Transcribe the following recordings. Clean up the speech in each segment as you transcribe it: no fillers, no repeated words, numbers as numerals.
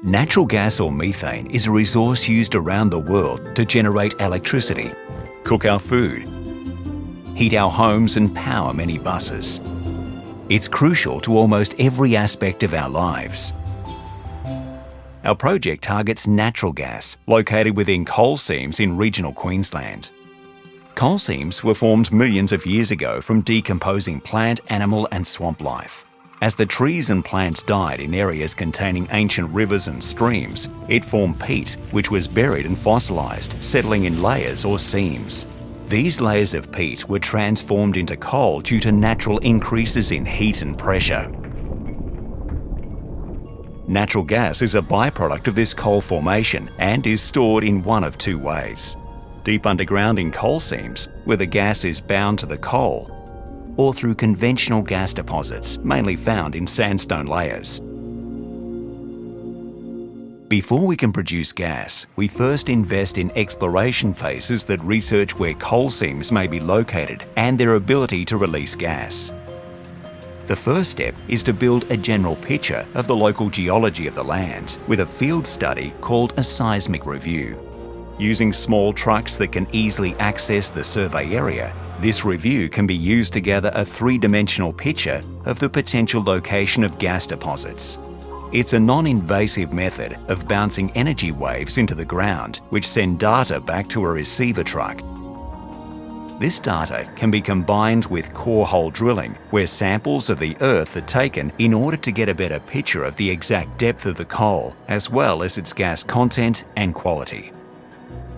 Natural gas or methane is a resource used around the world to generate electricity, cook our food, heat our homes and power many buses. It's crucial to almost every aspect of our lives. Our project targets natural gas located within coal seams in regional Queensland. Coal seams were formed millions of years ago from decomposing plant, animal and swamp life. As the trees and plants died in areas containing ancient rivers and streams, it formed peat, which was buried and fossilised, settling in layers or seams. These layers of peat were transformed into coal due to natural increases in heat and pressure. Natural gas is a byproduct of this coal formation and is stored in one of two ways: deep underground in coal seams, where the gas is bound to the coal, or through conventional gas deposits, mainly found in sandstone layers. Before we can produce gas, we first invest in exploration phases that research where coal seams may be located and their ability to release gas. The first step is to build a general picture of the local geology of the land with a field study called a seismic review. Using small trucks that can easily access the survey area, this review can be used to gather a three-dimensional picture of the potential location of gas deposits. It's a non-invasive method of bouncing energy waves into the ground, which send data back to a receiver truck. This data can be combined with core hole drilling, where samples of the earth are taken in order to get a better picture of the exact depth of the coal, as well as its gas content and quality.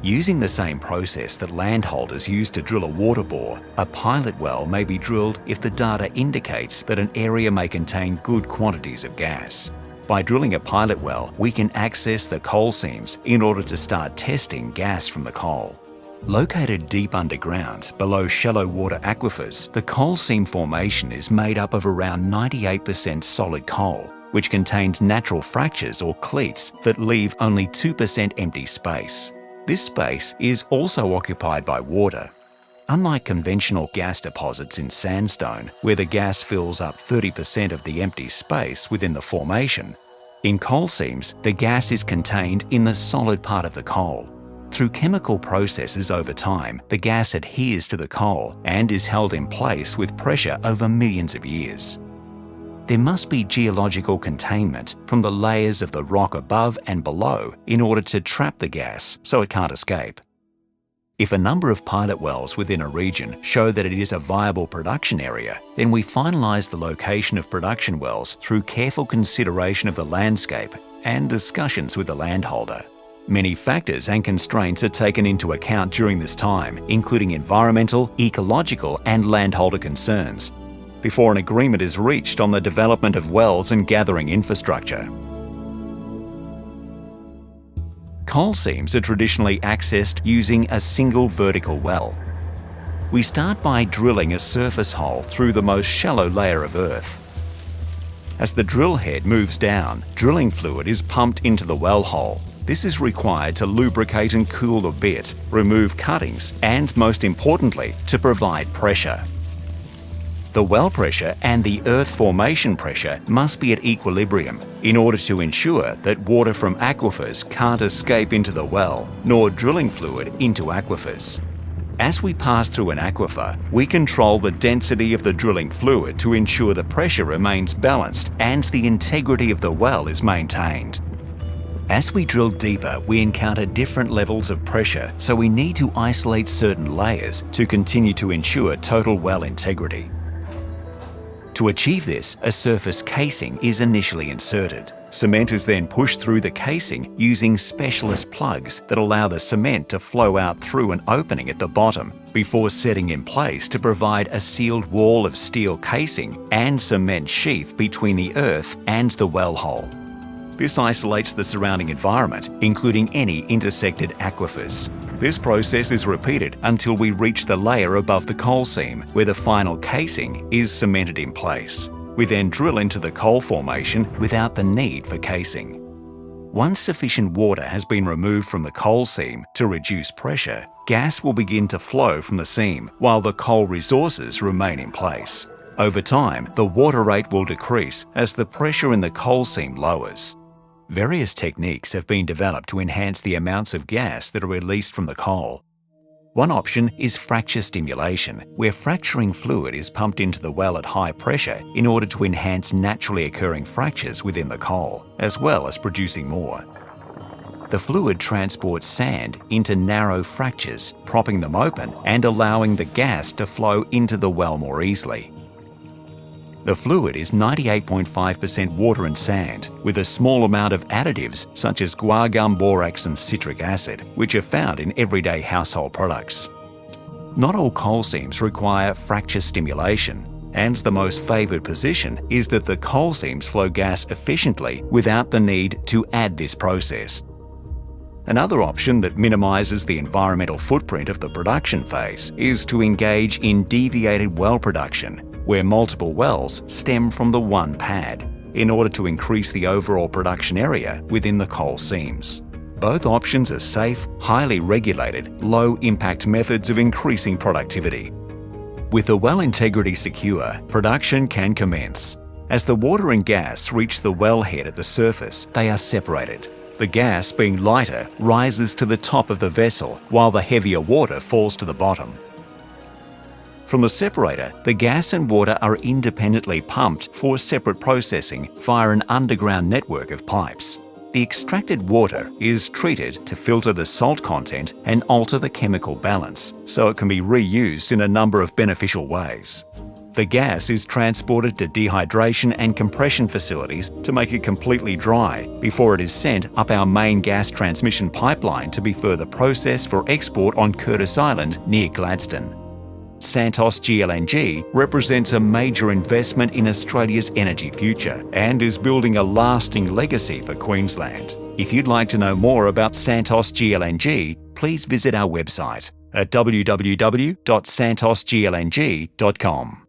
Using the same process that landholders use to drill a water bore, a pilot well may be drilled if the data indicates that an area may contain good quantities of gas. By drilling a pilot well, we can access the coal seams in order to start testing gas from the coal. Located deep underground, below shallow water aquifers, the coal seam formation is made up of around 98% solid coal, which contains natural fractures or cleats that leave only 2% empty space. This space is also occupied by water. Unlike conventional gas deposits in sandstone, where the gas fills up 30% of the empty space within the formation, in coal seams, the gas is contained in the solid part of the coal. Through chemical processes over time, the gas adheres to the coal and is held in place with pressure over millions of years. There must be geological containment from the layers of the rock above and below in order to trap the gas so it can't escape. If a number of pilot wells within a region show that it is a viable production area, then we finalise the location of production wells through careful consideration of the landscape and discussions with the landholder. Many factors and constraints are taken into account during this time, including environmental, ecological and landholder concerns, before an agreement is reached on the development of wells and gathering infrastructure. Coal seams are traditionally accessed using a single vertical well. We start by drilling a surface hole through the most shallow layer of earth. As the drill head moves down, drilling fluid is pumped into the well hole. This is required to lubricate and cool the bit, remove cuttings, and most importantly, to provide pressure. The well pressure and the earth formation pressure must be at equilibrium in order to ensure that water from aquifers can't escape into the well, nor drilling fluid into aquifers. As we pass through an aquifer, we control the density of the drilling fluid to ensure the pressure remains balanced and the integrity of the well is maintained. As we drill deeper, we encounter different levels of pressure, so we need to isolate certain layers to continue to ensure total well integrity. To achieve this, a surface casing is initially inserted. Cement is then pushed through the casing using specialist plugs that allow the cement to flow out through an opening at the bottom before setting in place to provide a sealed wall of steel casing and cement sheath between the earth and the well hole. This isolates the surrounding environment, including any intersected aquifers. This process is repeated until we reach the layer above the coal seam, where the final casing is cemented in place. We then drill into the coal formation without the need for casing. Once sufficient water has been removed from the coal seam to reduce pressure, gas will begin to flow from the seam while the coal resources remain in place. Over time, the water rate will decrease as the pressure in the coal seam lowers. Various techniques have been developed to enhance the amounts of gas that are released from the coal. One option is fracture stimulation, where fracturing fluid is pumped into the well at high pressure in order to enhance naturally occurring fractures within the coal, as well as producing more. The fluid transports sand into narrow fractures, propping them open and allowing the gas to flow into the well more easily. The fluid is 98.5% water and sand, with a small amount of additives such as guar gum, borax and citric acid, which are found in everyday household products. Not all coal seams require fracture stimulation, and the most favoured position is that the coal seams flow gas efficiently without the need to add this process. Another option that minimises the environmental footprint of the production phase is to engage in deviated well production, where multiple wells stem from the one pad, in order to increase the overall production area within the coal seams. Both options are safe, highly regulated, low-impact methods of increasing productivity. With the well integrity secure, production can commence. As the water and gas reach the wellhead at the surface, they are separated. The gas, being lighter, rises to the top of the vessel, while the heavier water falls to the bottom. From the separator, the gas and water are independently pumped for separate processing via an underground network of pipes. The extracted water is treated to filter the salt content and alter the chemical balance, so it can be reused in a number of beneficial ways. The gas is transported to dehydration and compression facilities to make it completely dry before it is sent up our main gas transmission pipeline to be further processed for export on Curtis Island near Gladstone. Santos GLNG represents a major investment in Australia's energy future and is building a lasting legacy for Queensland. If you'd like to know more about Santos GLNG, please visit our website at www.santosglng.com.